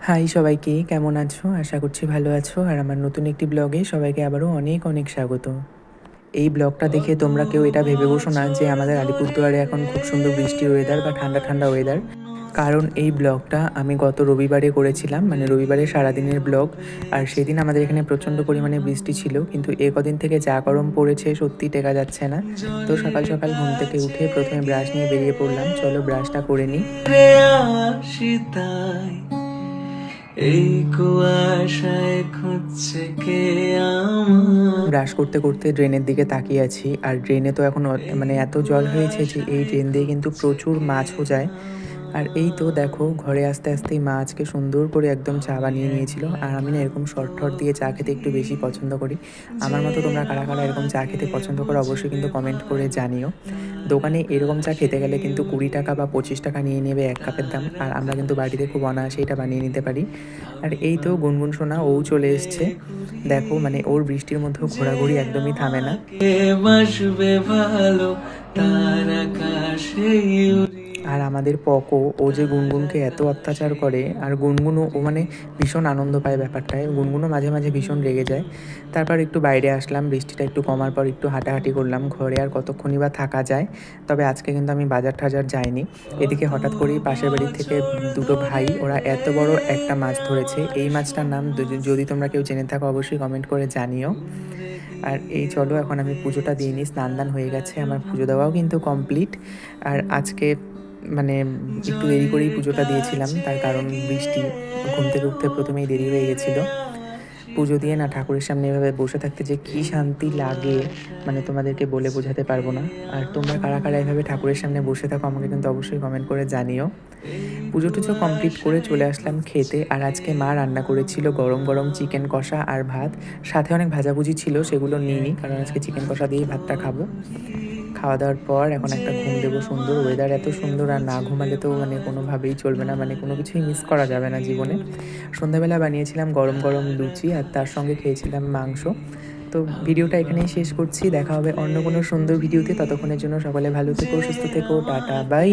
High সবাইকে, কেমন আছো? আশা করছি ভালো আছো। আর আমার নতুন একটি ব্লগে সবাইকে আবারও অনেক অনেক স্বাগত। এই ব্লগটা দেখে তোমরা কেউ এটা ভেবে বসো না যে আমাদের আলিপুরদুয়ারে এখন খুব সুন্দর বৃষ্টির ওয়েদার বা ঠান্ডা ঠান্ডা ওয়েদার। কারণ এই ব্লগটা আমি গত রবিবারে করেছিলাম, মানে রবিবারে সারাদিনের ব্লগ। আর সেদিন আমাদের এখানে প্রচণ্ড পরিমাণে বৃষ্টি ছিল, কিন্তু এ কদিন থেকে যা গরম পড়েছে সত্যি টেকা যাচ্ছে না। তো সকাল সকাল ঘুম থেকে উঠে প্রথমে ব্রাশ নিয়ে বেরিয়ে পড়লাম। চলো ব্রাশটা করে নিই। এই কুয়াশায় খুঁজছে কে ব্রাশ করতে করতে ড্রেনের দিকে তাকিয়ে আছি। আর ড্রেনে তো এখন মানে এত জল হয়েছে যে এই ড্রেন দিয়ে কিন্তু প্রচুর মাছও যায়। আর এই তো দেখো, ঘরে আসতে আসতেই মা আজকে সুন্দর করে একদম চা বানিয়ে নিয়েছিল। আর আমি না এরকম শর্ট ঠট দিয়ে চা খেতে একটু বেশি পছন্দ করি। আমার মতো তোমরা কারা কারা এরকম চা খেতে পছন্দ করো অবশ্যই কিন্তু কমেন্ট করে জানিও। দোকানে এরকম চা খেতে গেলে কিন্তু 20 টাকা বা 25 টাকা নিয়ে নেবে এক কাপের দাম। আর আমরা কিন্তু বাড়িতে খুব অনায়াসে এটা বানিয়ে নিতে পারি। আর এই তো গুনগুন সোনা ও চলে এসছে। দেখো মানে ওর বৃষ্টির মধ্যেও ঘোরাঘুরি একদমই থামে না। আর আমাদের পকো, ও যে গুনগুনকে এত অত্যাচার করে। আর গুনগুনও ও মানে ভীষণ আনন্দ পায় ব্যাপারটায়। গুনগুনও মাঝে মাঝে ভীষণ রেগে যায়। তারপর একটু বাইরে আসলাম, বৃষ্টিটা একটু কমার পর একটু হাঁটাহাঁটি করলাম। ঘরে আর কতক্ষণই বা থাকা যায়। তবে আজকে কিন্তু আমি বাজার টাজার যাইনি। এদিকে হঠাৎ করেই পাশের বাড়ির থেকে দুটো ভাই, ওরা এত বড় একটা মাছ ধরেছে। এই মাছটার নাম যদি তোমরা কেউ জেনে থাকো অবশ্যই কমেন্ট করে জানিও। আর এই চলো এখন আমি পুজোটা দিয়ে নিই। স্নান দান হয়ে গেছে, আমার পুজো দেওয়াও কিন্তু কমপ্লিট। আর আজকে মানে একটু দেরি করেই পুজোটা দিয়েছিলাম, তার কারণ বৃষ্টি। ঘুম থেকে উঠতে প্রথমেই দেরি হয়ে গেছিলো। পুজো দিয়ে না ঠাকুরের সামনে এভাবে বসে থাকতে যে কী শান্তি লাগে, মানে তোমাদেরকে বলে বোঝাতে পারবো না। আর তোমরা কারা কারা এভাবে ঠাকুরের সামনে বসে থাকো আমাকে কিন্তু অবশ্যই কমেন্ট করে জানিও। পুজো টুজো কমপ্লিট করে চলে আসলাম খেতে। আর আজকে মা রান্না করেছিল গরম গরম চিকেন কষা আর ভাত। সাথে অনেক ভাজাভুজি ছিল, সেগুলো নিইনি কারণ আজকে চিকেন কষা দিয়েই ভাতটা খাবো। খাওয়া দাওয়ার পর এখন একটা ঘুম দেবো। সুন্দর ওয়েদার, এত সুন্দর, আর না ঘুমালে তো মানে কোনোভাবেই চলবে না, মানে কোনো কিছুই মিস করা যাবে না জীবনে। সন্ধ্যাবেলা বানিয়েছিলাম গরম গরম লুচি আর তার সঙ্গে খেয়েছিলাম মাংস। তো ভিডিওটা এখানেই শেষ করছি। দেখা হবে অন্য কোনো সুন্দর ভিডিওতে। ততক্ষণের জন্য সকলে ভালো থেকো, সুস্থ থেকো, টাটা বাই।